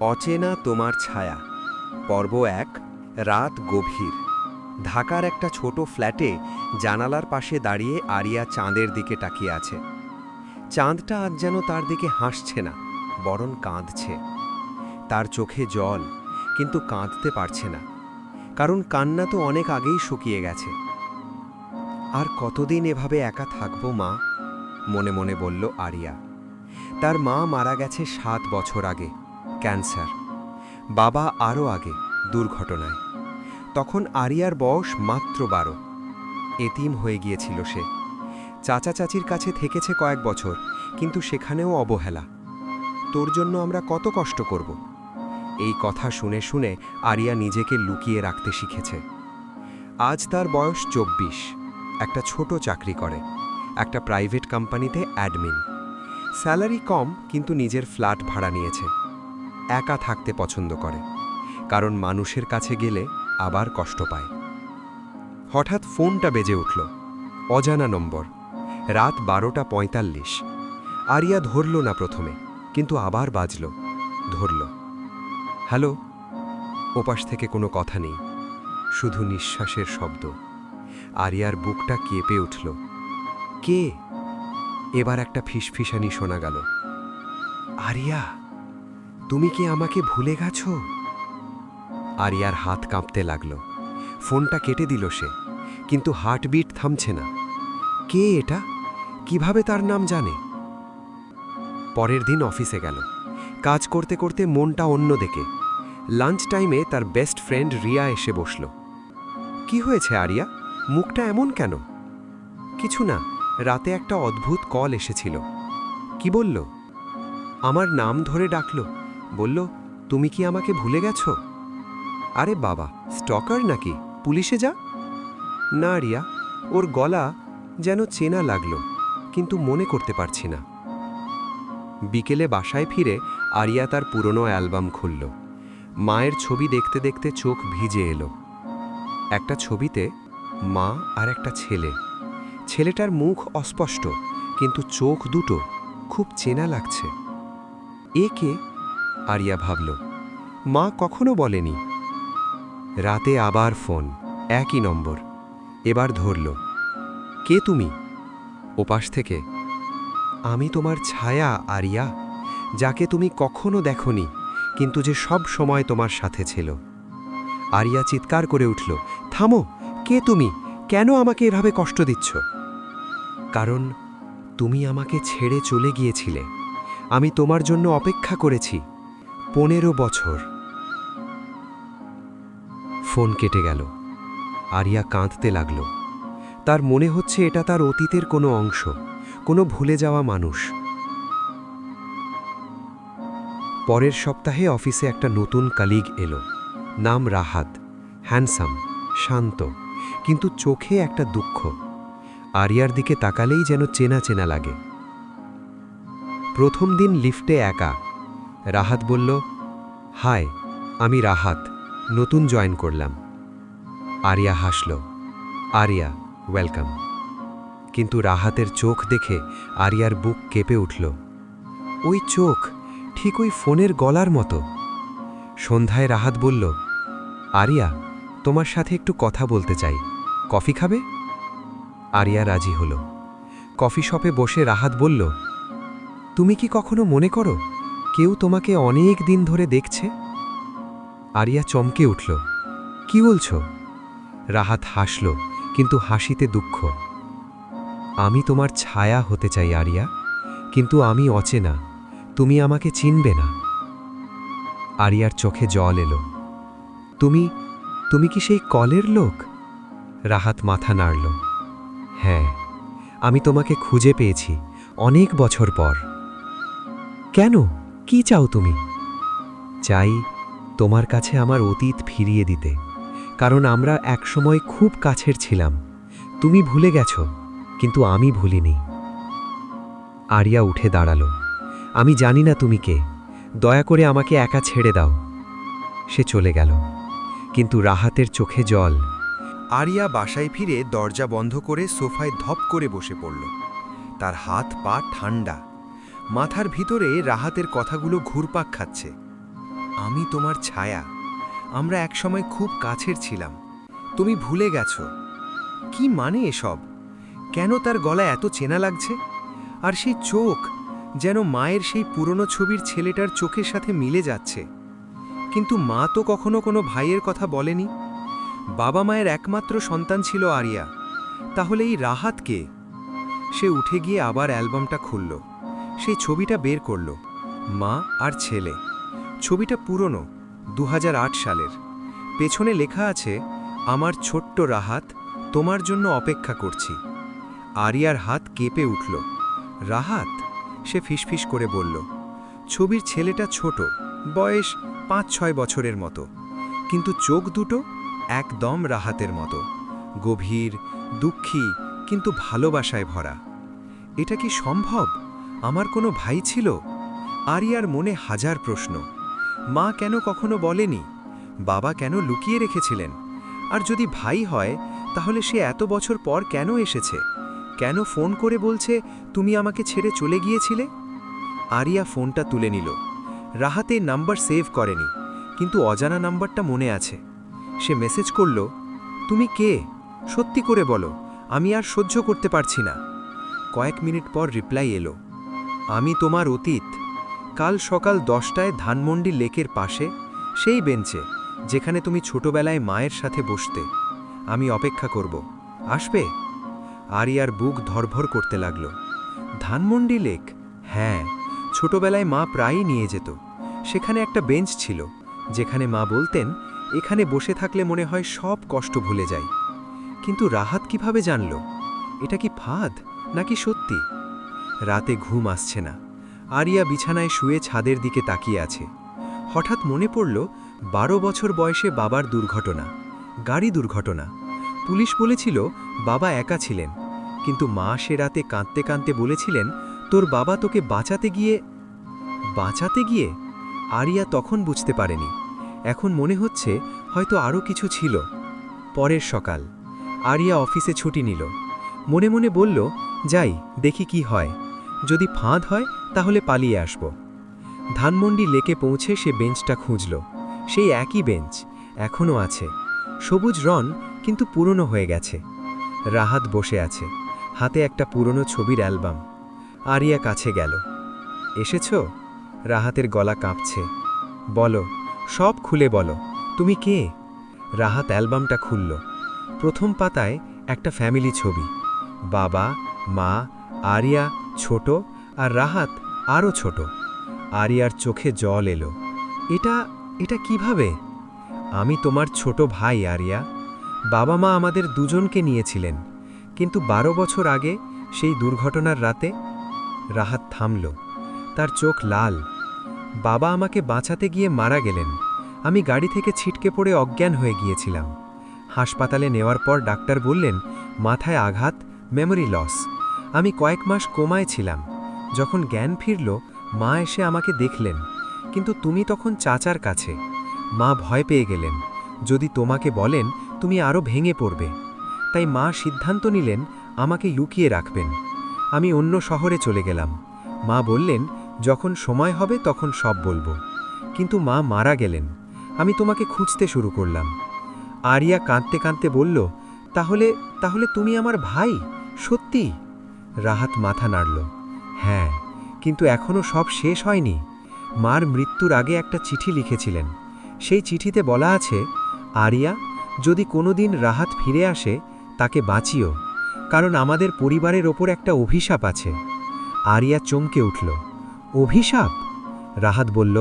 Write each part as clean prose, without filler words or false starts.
অচেনা তোমার ছায়া পর্ব ১ রাত গভীর। ঢাকার একটা ছোট ফ্ল্যাটে জানালার পাশে দাঁড়িয়ে আরিয়া চাঁদের দিকে তাকিয়ে আছে। চাঁদটা আজ যেন তার দিকে হাসছে না, বরং কাঁদছে। তার চোখে জল, কিন্তু কাঁদতে পারছে না, কারণ কান্না তো অনেক আগেই শুকিয়ে গেছে। আর কতদিন এভাবে একা থাকবো মা, মনে মনে বলল আরিয়া। তার মা মারা গেছে ৭ বছর আগে, ক্যান্সার। বাবা আরও আগে, দুর্ঘটনায়। তখন আরিয়ার বয়স মাত্র ১২। এতিম হয়ে গিয়েছিল সে। চাচা চাচির কাছে থেকেছে কয়েক বছর, কিন্তু সেখানেও অবহেলা। তোর জন্য আমরা কত কষ্ট করব। এই কথা শুনে শুনে আরিয়া নিজেকে লুকিয়ে রাখতে শিখেছে। আজ তার বয়স ২৪। একটা ছোট চাকরি করে, একটা প্রাইভেট কোম্পানিতে অ্যাডমিন। স্যালারি কম, কিন্তু নিজের ফ্ল্যাট ভাড়া নিয়েছে। একা থাকতে পছন্দ করে, কারণ মানুষের কাছে গেলে আবার কষ্ট পায়। হঠাৎ ফোনটা বেজে উঠল। অজানা নম্বর। রাত ১২:৪৫। আরিয়া ধরল না প্রথমে, কিন্তু আবার বাজল। ধরল। হ্যালো। ওপাশ থেকে কোনো কথা নেই, শুধু নিঃশ্বাসের শব্দ। আরিয়ার বুকটা কেঁপে উঠল। কে? এবার একটা ফিসফিসানি শোনা গেল। আরিয়া, তুমি কি আমাকে ভুলে গেছ? আরিয়ার হাত কাঁপতে লাগল। ফোনটা কেটে দিল সে, কিন্তু হার্টবিট থামছে না। কে এটা? কিভাবে তার নাম জানে? পরের দিন অফিসে গেল। কাজ করতে করতে মনটা অন্যদিকে। লাঞ্চ টাইমে তার বেস্ট ফ্রেন্ড রিয়া এসে বসল। কি হয়েছে আরিয়া, মুখটা এমন কেন? কিছু না, রাতে একটা অদ্ভুত কল এসেছিল। কি বলল? আমার নাম ধরে ডাকল, বলল তুমি কি আমাকে ভুলে গেছ? আরে বাবা, স্টকার নাকি? পুলিশে যা। না রিয়া, ওর গলা যেন চেনা লাগলো, কিন্তু মনে করতে পারছি না। বিকেলে বাসায় ফিরে আরিয়া তার পুরনো অ্যালবাম খুলল। মায়ের ছবি দেখতে দেখতে চোখ ভিজে এলো। একটা ছবিতে মা আর একটা ছেলে। ছেলেটার মুখ অস্পষ্ট, কিন্তু চোখ দুটো খুব চেনা লাগছে। এ কে? আরিয়া ভাবল। মা কখনো বলেনি। রাতে আবার ফোন, একই নম্বর। এবার ধরল। কে তুমি? ওপাশ থেকে, আমি তোমার ছায়া আরিয়া, যাকে তুমি কখনো দেখনি, কিন্তু যে সব সময় তোমার সাথে ছিল। আরিয়া চিৎকার করে উঠল, থামো! কে তুমি? কেন আমাকে এভাবে কষ্ট দিচ্ছ? কারণ তুমি আমাকে ছেড়ে চলে গিয়েছিলে। আমি তোমার জন্য অপেক্ষা করেছি ১৫ বছর। ফোন কেটে গেল। আরিয়া কাঁদতে লাগল। তার মনে হচ্ছে এটা তার অতীতের কোনো অংশ, কোনো ভুলে যাওয়া মানুষ। পরের সপ্তাহে অফিসে একটা নতুন কলিগ এলো। নাম রাহাত। হ্যান্ডসাম, শান্ত, কিন্তু চোখে একটা দুঃখ। আরিয়ার দিকে তাকালেই যেন চেনা চেনা লাগে। প্রথম দিন লিফটে একা। রাহাত বলল, হাই, আমি রাহাত, নতুন জয়েন করলাম। আরিয়া হাসল। আরিয়া, ওয়েলকাম। কিন্তু রাহাতের চোখ দেখে আরিয়ার বুক কেঁপে উঠল। ওই চোখ, ঠিক ওই ফোনের গলার মতো। সন্ধ্যায় রাহাত বলল, আরিয়া, তোমার সাথে একটু কথা বলতে চাই, কফি খাবে? আরিয়া রাজি হল। কফি শপে বসে রাহাত বলল, তুমি কি কখনো মনে করো কেউ তোমাকে অনেক দিন ধরে দেখছে? আরিয়া চমকে উঠল। কি বলছো? রাহাত হাসল, কিন্তু হাসিতে দুঃখ। আমি তোমার ছায়া হতে চাই আরিয়া, কিন্তু আমি অচেনা, তুমি আমাকে চিনবে না। আরিয়ার চোখে জল এলো। তুমি তুমি কি সেই কলের লোক? রাহাত মাথা নাড়ল। হ্যাঁ, আমি তোমাকে খুঁজে পেয়েছি অনেক বছর পর। কেন? কি চাও তুমি? চাই তোমার কাছে আমার অতীত ফিরিয়ে দিতে, কারণ আমরা একসময় খুব কাছের ছিলাম। তুমি ভুলে গেছ, কিন্তু আমি ভুলিনি। আরিয়া উঠে দাঁড়ালো। আমি জানি না তুমি কে, দয়া করে আমাকে একা ছেড়ে দাও। সে চলে গেল, কিন্তু রাহাতের চোখে জল। আরিয়া বাসায় ফিরে দরজা বন্ধ করে সোফায় ধপ করে বসে পড়ল। তার হাত পা ঠান্ডা। মাথার ভিতরে রাহাতের কথাগুলো ঘুরপাক খাচ্ছে। আমি তোমার ছায়া। আমরা একসময় খুব কাছের ছিলাম। তুমি ভুলে গেছো। কি মানে এসব? কেন তার গলায় এত চেনা লাগছে? আর সেই চোখ যেন মায়ের সেই পুরনো ছবির ছেলেটার চোখের সাথে মিলে যাচ্ছে। কিন্তু মা তো কখনো কোনো ভাইয়ের কথা বলেনি। বাবা মায়ের একমাত্র সন্তান ছিল আরিয়া। তাহলে এই রাহাত কে? সে উঠে গিয়ে আবার অ্যালবামটা খুলল। সেই ছবিটা বের করল। মা আর ছেলে। ছবিটা পুরনো, 2008 সালের। পেছনে লেখা আছে, আমার ছোট্ট রাহাত, তোমার জন্য অপেক্ষা করছি। আরিয়ার হাত কেঁপে উঠল। রাহাত? সে ফিসফিস করে বলল। ছবির ছেলেটা ছোট, বয়স 5-6 বছরের মতো, কিন্তু চোখ দুটো একদম রাহাতের মতো, গভীর, দুঃখী, কিন্তু ভালোবাসায় ভরা। এটা কি সম্ভব? আমার কোনো ভাই ছিল? আরিয়ার মনে হাজার প্রশ্ন। মা কেন কখনো বলেনি? বাবা কেন লুকিয়ে রেখেছিলেন? আর যদি ভাই হয়, তাহলে সে এত বছর পর কেন এসেছে? কেন ফোন করে বলছে, তুমি আমাকে ছেড়ে চলে গিয়েছিলে? আরিয়া ফোনটা তুলে নিল। রাহাতের নাম্বার সেভ করেনি, কিন্তু অজানা নাম্বারটা মনে আছে। সে মেসেজ করল, তুমি কে? সত্যি করে বলো, আমি আর সহ্য করতে পারছি না। কয়েক মিনিট পর রিপ্লাই এলো, আমি তোমার অতীত। কাল সকাল 10টায় ধানমন্ডি লেকের পাশে, সেই বেঞ্চে যেখানে তুমি ছোটবেলায় মায়ের সাথে বসতে। আমি অপেক্ষা করব, আসবে? আরিয়ার বুক ধরভর করতে লাগল। ধানমন্ডি লেক? হ্যাঁ, ছোটবেলায় মা প্রায়ই নিয়ে যেত। সেখানে একটা বেঞ্চ ছিল, যেখানে মা বলতেন, এখানে বসে থাকলে মনে হয় সব কষ্ট ভুলে যায়। কিন্তু রাহাত কিভাবে জানল? এটা কি ফাঁদ নাকি সত্যি? রাতে ঘুম আসছে না। আরিয়া বিছানায় শুয়ে ছাদের দিকে তাকিয়ে আছে। হঠাৎ মনে পড়ল 12 বছর বয়সে বাবার দুর্ঘটনা, গাড়ি দুর্ঘটনা। পুলিশ বলেছিল বাবা একা ছিলেন, কিন্তু মা সে রাতে কাঁদতে কাঁদতে বলেছিলেন, তোর বাবা তোকে বাঁচাতে গিয়ে। বাঁচাতে গিয়ে? আরিয়া তখন বুঝতে পারেনি। এখন মনে হচ্ছে হয়তো আরও কিছু ছিল। পরের সকাল, আরিয়া অফিসে ছুটি নিল। মনে মনে বলল, যাই দেখি কি হয়। যদি ফাঁদ হয় তাহলে পালিয়ে আসব। ধানমন্ডি লেকে পৌঁছে সে বেঞ্চটা খুঁজল। সেই একই বেঞ্চ, এখনও আছে। সবুজ রং, কিন্তু পুরনো হয়ে গেছে। রাহাত বসে আছে, হাতে একটা পুরনো ছবির অ্যালবাম। আরিয়া কাছে গেল। এসেছ? রাহাতের গলা কাঁপছে। বলো, সব খুলে বলো, তুমি কে? রাহাত অ্যালবামটা খুলল। প্রথম পাতায় একটা ফ্যামিলি ছবি, বাবা, মা, আরিয়া ছোট, আর রাহাত আরও ছোট। আরিয়ার চোখে জল এলো। এটা এটা কিভাবে? আমি তোমার ছোট ভাই আরিয়া। বাবা মা আমাদের দুজনকে নিয়েছিলেন, কিন্তু 12 বছর আগে সেই দুর্ঘটনার রাতে। রাহাত থামল, তার চোখ লাল। বাবা আমাকে বাঁচাতে গিয়ে মারা গেলেন। আমি গাড়ি থেকে ছিটকে পড়ে অজ্ঞান হয়ে গিয়েছিলাম। হাসপাতালে নেওয়ার পর ডাক্তার বললেন, মাথায় আঘাত, মেমোরি লস। আমি কয়েক মাস কোমায় ছিলাম। যখন জ্ঞান ফিরল, মা এসে আমাকে দেখলেন, কিন্তু তুমি তখন চাচার কাছে। মা ভয় পেয়ে গেলেন, যদি তোমাকে বলেন তুমি আরও ভেঙে পড়বে। তাই মা সিদ্ধান্ত নিলেন আমাকে লুকিয়ে রাখবেন। আমি অন্য শহরে চলে গেলাম। মা বললেন, যখন সময় হবে তখন সব বলবো। কিন্তু মা মারা গেলেন। আমি তোমাকে খুঁজতে শুরু করলাম। আরিয়া কাঁদতে কাঁদতে বলল, তাহলে তাহলে তুমি আমার ভাই? সত্যি? রাহাত মাথা নাড়ল। হ্যাঁ, কিন্তু এখনও সব শেষ হয়নি। মার মৃত্যুর আগে একটা চিঠি লিখেছিলেন। সেই চিঠিতে বলা আছে, আরিয়া, যদি কোনোদিন রাহাত ফিরে আসে, তাকে বাঁচিও, কারণ আমাদের পরিবারের ওপর একটা অভিশাপ আছে। আরিয়া চমকে উঠল। অভিশাপ? রাহাত বলল,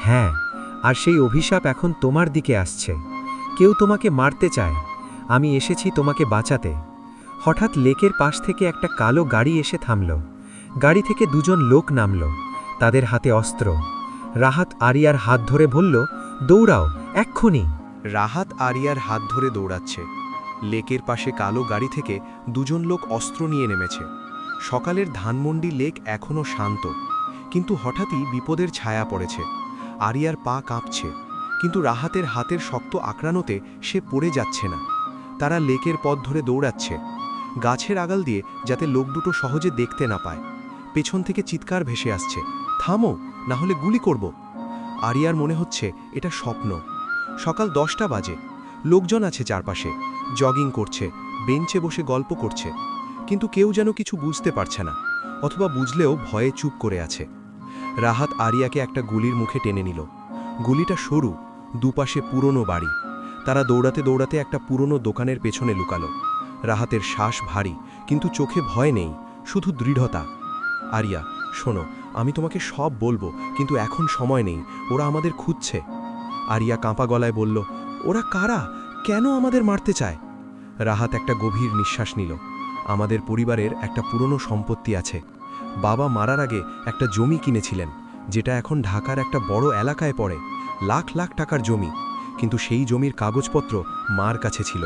হ্যাঁ, আর সেই অভিশাপ এখন তোমার দিকে আসছে। কেউ তোমাকে মারতে চায়। আমি এসেছি তোমাকে বাঁচাতে। হঠাৎ লেকের পাশ থেকে একটা কালো গাড়ি এসে থামল। গাড়ি থেকে দুজন লোক নামল, তাদের হাতে অস্ত্র। রাহাত আরিয়ার হাত ধরে বলল, দৌড়াও, এক্ষুনি। রাহাত আরিয়ার হাত ধরে দৌড়াচ্ছে। লেকের পাশে কালো গাড়ি থেকে দুজন লোক অস্ত্র নিয়ে নেমেছে। সকালের ধানমন্ডি লেক এখনও শান্ত, কিন্তু হঠাৎই বিপদের ছায়া পড়েছে। আরিয়ার পা কাঁপছে, কিন্তু রাহাতের হাতের শক্ত আঁকড়ানোতে সে পড়ে যাচ্ছে না। তারা লেকের পথ ধরে দৌড়াচ্ছে, গাছের আগাল দিয়ে, যাতে লোক দুটো সহজে দেখতে না পায়। পেছন থেকে চিৎকার ভেসে আসছে, থামো, না হলে গুলি করব। আরিয়ার মনে হচ্ছে এটা স্বপ্ন। সকাল 10টা বাজে, লোকজন আছে চারপাশে, জগিং করছে, বেঞ্চে বসে গল্প করছে, কিন্তু কেউ যেন কিছু বুঝতে পারছে না, অথবা বুঝলেও ভয়ে চুপ করে আছে। রাহাত আরিয়াকে একটা গুলির মুখে টেনে নিল। গুলিটা সরু, দুপাশে পুরনো বাড়ি। তারা দৌড়াতে দৌড়াতে একটা পুরনো দোকানের পেছনে লুকালো। রাহাতের শ্বাস ভারী, কিন্তু চোখে ভয় নেই, শুধু দৃঢ়তা। আরিয়া, শোনো, আমি তোমাকে সব বলবো, কিন্তু এখন সময় নেই, ওরা আমাদের খুঁজছে। আরিয়া কাঁপা গলায় বলল, ওরা কারা? কেন আমাদের মারতে চায়? রাহাত একটা গভীর নিঃশ্বাস নিল। আমাদের পরিবারের একটা পুরনো সম্পত্তি আছে। বাবা মারার আগে একটা জমি কিনেছিলেন, যেটা এখন ঢাকার একটা বড় এলাকায় পড়ে, লাখ লাখ টাকার জমি। কিন্তু সেই জমির কাগজপত্র মার কাছে ছিল।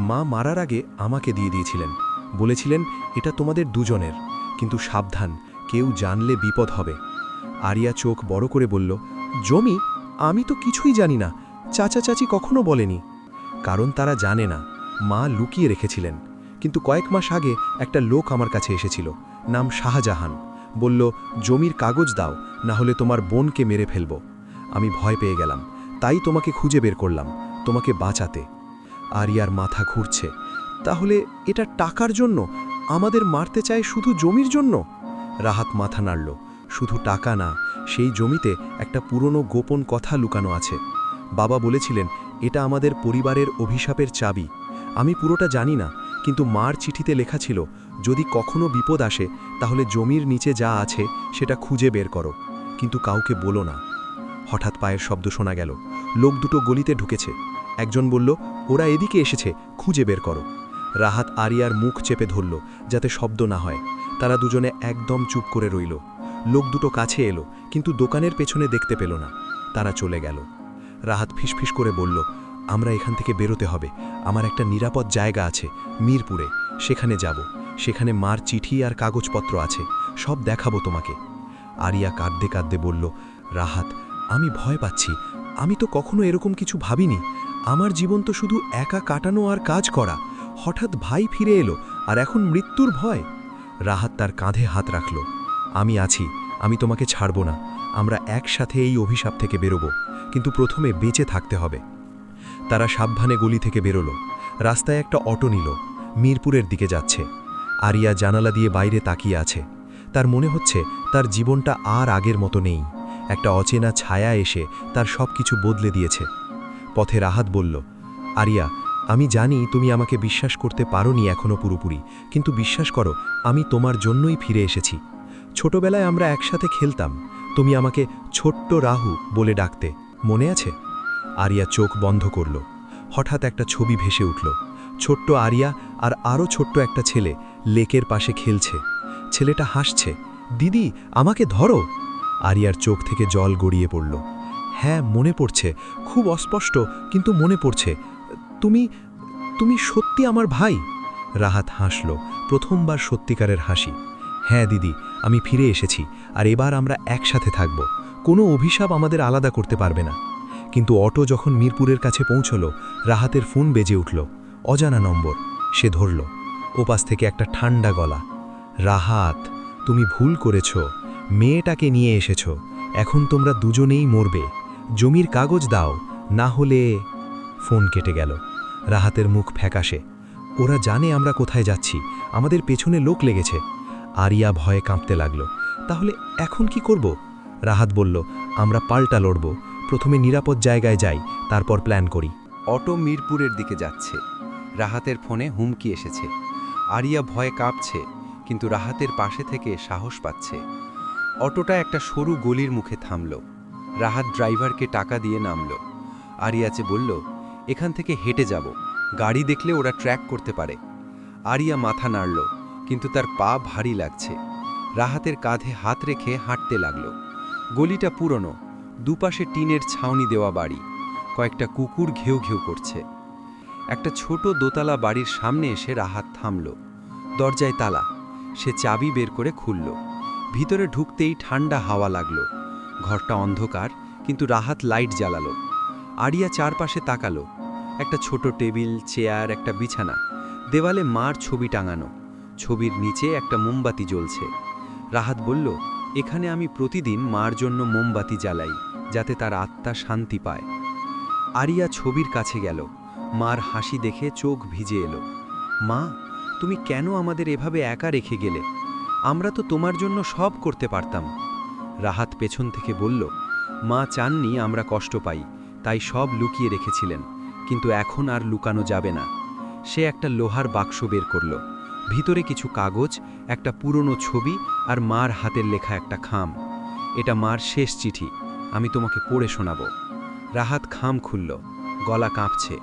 মা মারার আগে আমাকে দিয়ে দিয়েছিলেন, বলেছিলেন এটা তোমাদের দুজনের, কিন্তু সাবধান, কেউ জানলে বিপদ হবে। আরিয়া চোখ বড় করে বলল, জমি? আমি তো কিছুই জানি না, চাচা চাচি কখনো বলেনি। কারণ তারা জানে না, মা লুকিয়ে রেখেছিলেন। কিন্তু কয়েক মাস আগে একটা লোক আমার কাছে এসেছিল, নাম শাহজাহান। বলল, জমির কাগজ দাও, না হলে তোমার বোনকে মেরে ফেলব। আমি ভয় পেয়ে গেলাম, তাই তোমাকে খুঁজে বের করলাম, তোমাকে বাঁচাতে। আরিয়ার মাথা ঘুরছে। তাহলে এটা টাকার জন্য? আমাদের মারতে চায় শুধু জমির জন্য? রাহাত মাথা নাড়ল। শুধু টাকা না, সেই জমিতে একটা পুরনো গোপন কথা লুকানো আছে। বাবা বলেছিলেন এটা আমাদের পরিবারের অভিশাপের চাবি। আমি পুরোটা জানি না, কিন্তু মার চিঠিতে লেখা ছিল, যদি কখনো বিপদ আসে তাহলে জমির নিচে যা আছে সেটা খুঁজে বের করো, কিন্তু কাউকে বলো না। হঠাৎ পায়ের শব্দ শোনা গেল। লোক দুটো গলিতে ঢুকেছে। একজন বলল, ওরা এদিকে এসেছে, খুঁজে বের করো। রাহাত আরিয়ার মুখ চেপে ধরল, যাতে শব্দ না হয়। তারা দুজনে একদম চুপ করে রইল। লোক দুটো কাছে এলো, কিন্তু দোকানের পেছনে দেখতে পেল না। তারা চলে গেল। রাহাত ফিসফিস করে বলল, আমরা এখান থেকে বেরোতে হবে। আমার একটা নিরাপদ জায়গা আছে মিরপুরে, সেখানে যাব। সেখানে মার চিঠি আর কাগজপত্র আছে, সব দেখাবো তোমাকে। আরিয়া কাঁদতে কাঁদতে বলল, রাহাত, আমি ভয় পাচ্ছি। আমি তো কখনো এরকম কিছু ভাবিনি। আমার জীবন তো শুধু একা কাটানো আর কাজ করা। হঠাৎ ভাই ফিরে এলো, আর এখন মৃত্যুর ভয়। রাহাত তার কাঁধে হাত রাখল। আমি আছি, আমি তোমাকে ছাড়ব না। আমরা একসাথে এই অভিশাপ থেকে বেরোব, কিন্তু প্রথমে বেঁচে থাকতে হবে। তারা সাবধানে গলি থেকে বেরোলো। রাস্তায় একটা অটো নিল, মিরপুরের দিকে যাচ্ছে। আরিয়া জানালা দিয়ে বাইরে তাকিয়ে আছে। তার মনে হচ্ছে তার জীবনটা আর আগের মতো নেই। একটা অচেনা ছায়া এসে তার সব কিছু বদলে দিয়েছে। পথে রাহাত বলল, আরিয়া, আমি জানি তুমি আমাকে বিশ্বাস করতে পারোনি এখনো পুরোপুরি, কিন্তু বিশ্বাস করো, আমি তোমার জন্যই ফিরে এসেছি। ছোটবেলায় আমরা একসাথে খেলতাম, তুমি আমাকে ছোট্ট রাহু বলে ডাকতে, মনে আছে? আরিয়া চোখ বন্ধ করল। হঠাৎ একটা ছবি ভেসে উঠল। ছোট্ট আরিয়া আর আরও ছোট্ট একটা ছেলে লেকের পাশে খেলছে। ছেলেটা হাসছে, দিদি, আমাকে ধরো। আরিয়ার চোখ থেকে জল গড়িয়ে পড়ল। হ্যাঁ, মনে পড়ছে, খুব অস্পষ্ট, কিন্তু মনে পড়ছে। তুমি তুমি সত্যি আমার ভাই? রাহাত হাসল, প্রথমবার সত্যিকারের হাসি। হ্যাঁ দিদি, আমি ফিরে এসেছি, আর এবার আমরা একসাথে থাকব। কোনো অভিশাপ আমাদের আলাদা করতে পারবে না। কিন্তু অটো যখন মিরপুরের কাছে পৌঁছল, রাহাতের ফোন বেজে উঠল। অজানা নম্বর। সে ধরল। ওপাশ থেকে একটা ঠান্ডা গলা, রাহাত, তুমি ভুল করেছ, মেয়েটাকে নিয়ে এসেছ, এখন তোমরা দুজনেই মরবে। জমির কাগজ দাও, না হলে। ফোন কেটে গেল। রাহাতের মুখ ফ্যাকাশে। ওরা জানে আমরা কোথায় যাচ্ছি, আমাদের পেছনে লোক লেগেছে। আরিয়া ভয়ে কাঁপতে লাগল। তাহলে এখন কি করব? রাহাত বলল, আমরা পাল্টা লড়ব। প্রথমে নিরাপদ জায়গায় যাই, তারপর প্ল্যান করি। অটো মিরপুরের দিকে যাচ্ছে। রাহাতের ফোনে হুমকি এসেছে। আরিয়া ভয়ে কাঁপছে, কিন্তু রাহাতের পাশে থেকে সাহস পাচ্ছে। অটোটা একটা সরু গলির মুখে থামল। রাহাত ড্রাইভারকে টাকা দিয়ে নামল। আরিয়াকে বলল, এখান থেকে হেঁটে যাব, গাড়ি দেখলে ওরা ট্র্যাক করতে পারে। আরিয়া মাথা নাড়ল, কিন্তু তার পা ভারী লাগছে। রাহাতের কাঁধে হাত রেখে হাঁটতে লাগল। গলিটা পুরনো, দুপাশে টিনের ছাউনি দেওয়া বাড়ি। কয়েকটা কুকুর ঘেউ ঘেউ করছে। একটা ছোট দোতলা বাড়ির সামনে এসে রাহাত থামল। দরজায় তালা। সে চাবি বের করে খুলল। ভিতরে ঢুকতেই ঠান্ডা হাওয়া লাগল। ঘরটা অন্ধকার, কিন্তু রাহাত লাইট জ্বালালো। আরিয়া চারপাশে তাকালো। একটা ছোট টেবিল, চেয়ার, একটা বিছানা। দেওয়ালে মার ছবি টাঙানো। ছবির নিচে একটা মোমবাতি জ্বলছে। রাহাত বলল, এখানে আমি প্রতিদিন মার জন্য মোমবাতি জ্বালাই, যাতে তার আত্মা শান্তি পায়। আরিয়া ছবির কাছে গেল। মার হাসি দেখে চোখ ভিজে এলো। মা, তুমি কেন আমাদের এভাবে একা রেখে গেলে? আমরা তো তোমার জন্য সব করতে পারতাম। রাহাত পেছন থেকে বলল, মা চাননি আমরা কষ্ট পাই, তাই সব লুকিয়ে রেখেছিলেন, কিন্তু এখন আর লুকানো যাবে না। সে একটা লোহার বাক্স বের করল। ভিতরে কিছু কাগজ, একটা পুরনো ছবি আর মার হাতের লেখা একটা খাম। এটা মার শেষ চিঠি, আমি তোমাকে পড়ে শোনাব। রাহাত খাম খুলল, গলা কাঁপছে।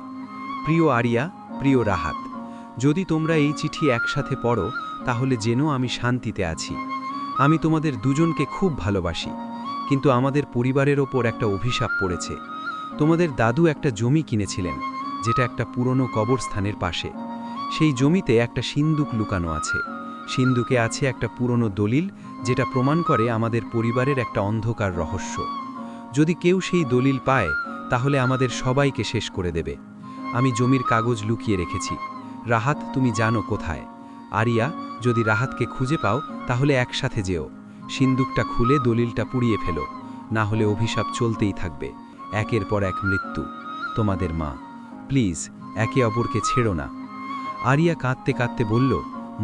প্রিয় আরিয়া, প্রিয় রাহাত, যদি তোমরা এই চিঠি একসাথে পড়ো তাহলে যেন আমি শান্তিতে আছি। আমি তোমাদের দুজনকে খুব ভালোবাসি, কিন্তু আমাদের পরিবারের ওপর একটা অভিশাপ পড়েছে। তোমাদের দাদু একটা জমি কিনেছিলেন, যেটা একটা পুরনো কবরস্থানের পাশে। সেই জমিতে একটা সিন্দুক লুকানো আছে। সিন্দুকে আছে একটা পুরনো দলিল, যেটা প্রমাণ করে আমাদের পরিবারের একটা অন্ধকার রহস্য। যদি কেউ সেই দলিল পায় তাহলে আমাদের সবাইকে শেষ করে দেবে। আমি জমির কাগজ লুকিয়ে রেখেছি। রাহাত, তুমি জানো কোথায়। আরিয়া, যদি রাহাতকে খুঁজে পাও তাহলে একসাথে যেও। সিন্দুকটা খুলে দলিলটা পুড়িয়ে ফেলো, না হলে অভিশাপ চলতেই থাকবে, একের পর এক মৃত্যু। তোমাদের মা। প্লিজ, একে অপরকে ছেড়ো না। আরিয়া কাঁদতে কাঁদতে বলল,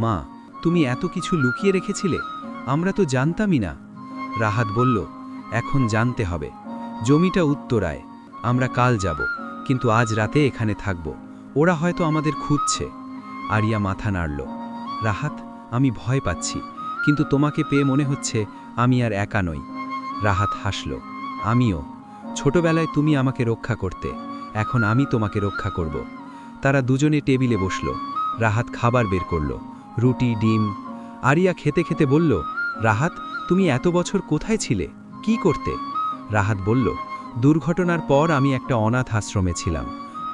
মা, তুমি এত কিছু লুকিয়ে রেখেছিলে, আমরা তো জানতামই না। রাহাত বলল, এখন জানতে হবে। জমিটা উত্তরায়, আমরা কাল যাব, কিন্তু আজ রাতে এখানে থাকব। ওরা হয়তো আমাদের খুঁজছে। আরিয়া মাথা নাড়ল। রাহাত, আমি ভয় পাচ্ছি, কিন্তু তোমাকে পেয়ে মনে হচ্ছে আমি আর একা নই। রাহাত হাসল, আমিও। ছোটবেলায় তুমি আমাকে রক্ষা করতে, এখন আমি তোমাকে রক্ষা করব। তারা দুজনে টেবিলে বসল। রাহাত খাবার বের করল, রুটি, ডিম। আরিয়া খেতে খেতে বলল, রাহাত, তুমি এত বছর কোথায় ছিলে, কি করতে? রাহাত বলল, দুর্ঘটনার পর আমি একটা অনাথ আশ্রমে ছিলাম।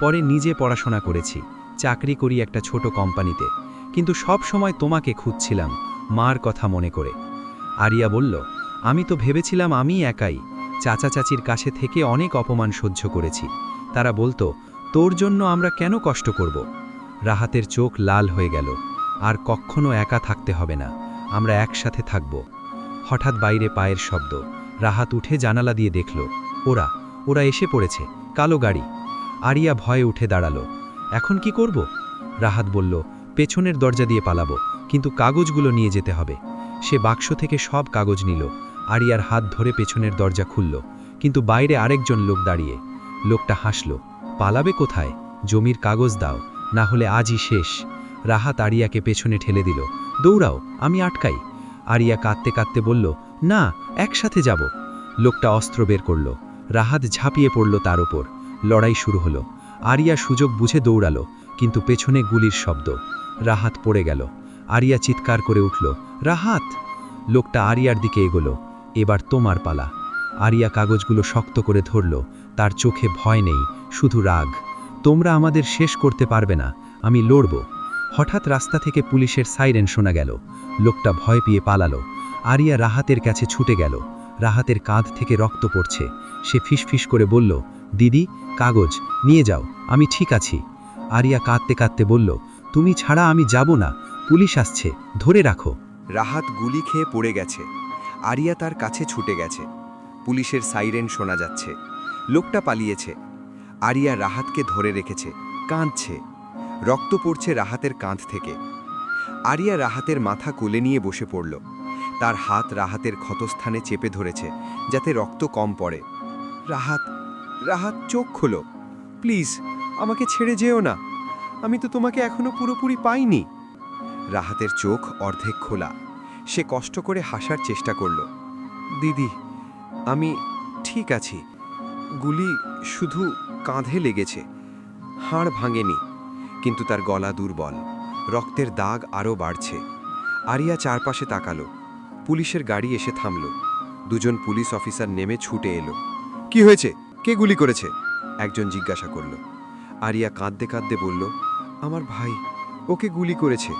পরে নিজে পড়াশোনা করেছি, চাকরি করি একটা ছোট কোম্পানিতে, কিন্তু সব সময় তোমাকে খুঁজছিলাম, মার কথা মনে করে। আরিয়া বলল, আমি তো ভেবেছিলাম আমি একাই। চাচা চাচির কাছে থেকে অনেক অপমান সহ্য করেছি। তারা বলতো, তোর জন্য আমরা কেন কষ্ট করব? রাহাতের চোখ লাল হয়ে গেল। আর কখনো একা থাকতে হবে না, আমরা একসাথে থাকব। হঠাৎ বাইরে পায়ের শব্দ। রাহাত উঠে জানালা দিয়ে দেখল, ওরা ওরা এসে পড়েছে, কালো গাড়ি। আরিয়া ভয়ে উঠে দাঁড়ালো। এখন কি করব? রাহাত বলল, পেছনের দরজা দিয়ে পালাবো, কিন্তু কাগজগুলো নিয়ে যেতে হবে। সে বাক্স থেকে সব কাগজ নিল। আরিয়ার হাত ধরে পেছনের দরজা খুলল, কিন্তু বাইরে আরেকজন লোক দাঁড়িয়ে। লোকটা হাসল, পালাবে কোথায়? জমির কাগজ দাও, না হলে আজই শেষ। রাহাত আরিয়াকে পেছনে ঠেলে দিল, দৌড়াও, আমি আটকাই। আরিয়া কাঁদতে কাঁদতে বলল, না, একসাথে যাব। লোকটা অস্ত্র বের করল। রাহাত ঝাঁপিয়ে পড়ল তার ওপর। লড়াই শুরু হলো। আরিয়া সুযোগ বুঝে দৌড়ালো, কিন্তু পেছনে গুলির শব্দ। রাহাত পড়ে গেল। আরিয়া চিৎকার করে উঠল, রাহাত! লোকটা আরিয়ার দিকে এগোলো, এবার তোমার পালা। আরিয়া কাগজগুলো শক্ত করে ধরল, তার চোখে ভয় নেই, শুধু রাগ। তোমরা আমাদের শেষ করতে পারবে না, আমি লড়ব। হঠাৎ রাস্তা থেকে পুলিশের সাইরেন শোনা গেল। লোকটা ভয় পেয়ে পালালো। আরিয়া রাহাতের কাছে ছুটে গেল। রাহাতের কাঁধ থেকে রক্ত পড়ছে। সে ফিসফিস করে বলল, দিদি, কাগজ নিয়ে যাও, আমি ঠিক আছি। আরিয়া কাঁদতে কাঁদতে বলল, তুমি ছাড়া আমি যাব না, পুলিশ আসছে, ধরে রাখো। রাহাত গুলি খেয়ে পড়ে গেছে। আরিয়া তার কাছে ছুটে গেছে। পুলিশের সাইরেন শোনা যাচ্ছে। লোকটা পালিয়েছে। আরিয়া রাহাতকে ধরে রেখেছে, কাঁদছে। রক্ত পড়ছে রাহাতের কাঁধ থেকে। আরিয়া রাহাতের মাথা কোলে নিয়ে বসে পড়ল। তার হাত রাহাতের ক্ষতস্থানে চেপে ধরেছে, যাতে রক্ত কম পড়ে। রাহাত, রাহাত, চোখ খোলো, প্লিজ, আমাকে ছেড়ে যেও না। আমি তো তোমাকে এখনো পুরোপুরি পাইনি। রাহাতের চোখ অর্ধেক খোলা। সে কষ্ট করে হাসার চেষ্টা করল। দিদি, আমি ঠিক আছি। গুলি শুধু কাঁধে লেগেছে, হাড় ভাঙেনি। কিন্তু তার গলা দুর্বল, রক্তের দাগ আরও বাড়ছে। আরিয়া চারপাশে তাকালো। পুলিশের গাড়ি এসে থামল। দুজন পুলিশ অফিসার নেমে ছুটে এলো। কি হয়েছে? কে গুলি করেছে? একজন জিজ্ঞাসা করল। আরিয়া কাঁদতে কাঁদতে বলল, আমার ভাই, ওকে গুলি করেছে।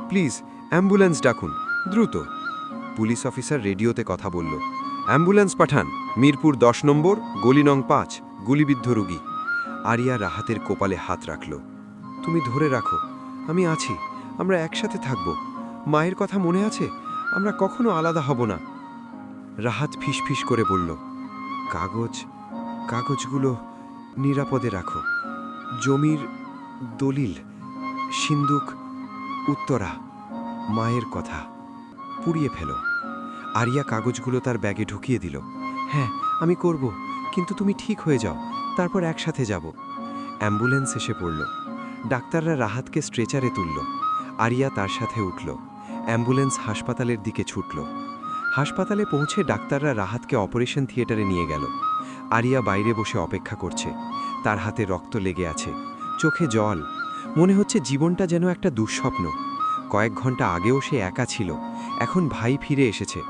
প্লিজ অ্যাম্বুলেন্স ডাকুন, দ্রুত। পুলিশ অফিসার রেডিওতে কথা বলল, অ্যাম্বুলেন্স পাঠান, মিরপুর 10 নম্বর, গলি নং 5, গুলিবিদ্ধ রোগী। আরিয়া রাহাতের কপালে হাত রাখল। তুমি ধরে রাখো, আমি আছি, আমরা একসাথে থাকব। মায়ের কথা মনে আছে? আমরা কখনো আলাদা হব না। রাহাত ফিসফিস করে বলল, কাগজগুলো নিরাপদে রাখো। জমির দলিল, সিন্দুক, উত্তরা, মায়ের কথা পুড়িয়ে ফেলো। আরিয়া কাগজগুলো তার ব্যাগে ঢুকিয়ে দিল। হ্যাঁ, আমি করব, কিন্তু তুমি ঠিক হয়ে যাও, তারপর একসাথে যাব। অ্যাম্বুলেন্স এসে পড়ল। ডাক্তাররা রাহাতকে স্ট্রেচারে তুলল। আরিয়া তার সাথে উঠল। অ্যাম্বুলেন্স হাসপাতালের দিকে ছুটল। হাসপাতালে পৌঁছে ডাক্তাররা রাহাতকে অপারেশন থিয়েটারে নিয়ে গেল। আরিয়া বাইরে বসে অপেক্ষা করছে। তার হাতে রক্ত লেগে আছে, চোখে জল। মনে হচ্ছে জীবনটা যেন একটা দুঃস্বপ্ন। কয়েক ঘন্টা আগেও সে একা ছিল, এখন ভাই ফিরে এসেছে,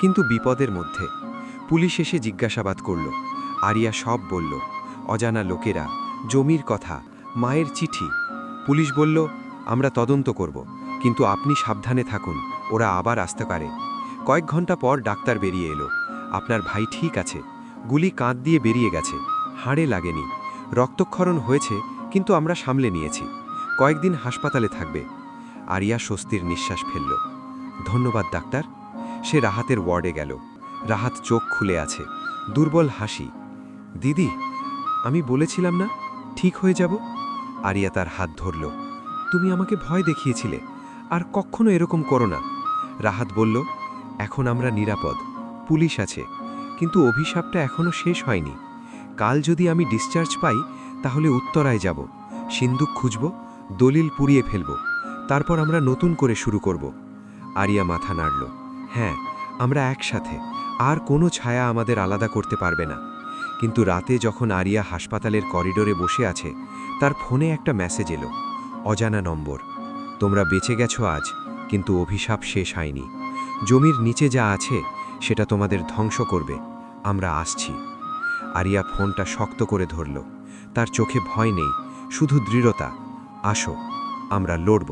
কিন্তু বিপদের মধ্যে। পুলিশ এসে জিজ্ঞাসাবাদ করল। আরিয়া সব বলল, অজানা লোকেরা, জমির কথা, মায়ের চিঠি। পুলিশ বলল, আমরা তদন্ত করব, কিন্তু আপনি সাবধানে থাকুন, ওরা আবার আসতে পারে। কয়েক ঘন্টা পর ডাক্তার বেরিয়ে এলো। আপনার ভাই ঠিক আছে, গুলি কাঁধ দিয়ে বেরিয়ে গেছে, হাড়ে লাগেনি। রক্তক্ষরণ হয়েছে, কিন্তু আমরা সামলে নিয়েছি। কয়েকদিন হাসপাতালে থাকবে। আরিয়া স্বস্তির নিঃশ্বাস ফেলল। ধন্যবাদ ডাক্তার। সে রাহাতের ওয়ার্ডে গেল। রাহাত চোখ খুলে আছে, দুর্বল হাসি। দিদি, আমি বলেছিলাম না ঠিক হয়ে যাব? আরিয়া তার হাত ধরল। তুমি আমাকে ভয় দেখিয়েছিলে, আর কখনো এরকম করো না। রাহাত বলল, এখন আমরা নিরাপদ, পুলিশ আছে, কিন্তু অভিশাপটা এখনো শেষ হয়নি। কাল যদি আমি ডিসচার্জ পাই, তাহলে উত্তরায় যাব, সিন্দুক খুঁজব, দলিল পুড়িয়ে ফেলব, তারপর আমরা নতুন করে শুরু করব। আরিয়া মাথা নাড়ল। হ্যাঁ, আমরা একসাথে, আর কোনো ছায়া আমাদের আলাদা করতে পারবে না। কিন্তু রাতে যখন আরিয়া হাসপাতালের করিডোরে বসে আছে, তার ফোনে একটা মেসেজ এলো, অজানা নম্বর। তোমরা বেঁচে গেছো আজ, কিন্তু অভিশাপ শেষ হয়নি। জমির নিচে যা আছে সেটা তোমাদের ধ্বংস করবে, আমরা আসছি। আরিয়া ফোনটা শক্ত করে ধরল। তার চোখে ভয় নেই, শুধু দৃঢ়তা। আসো, আমরা লড়ব।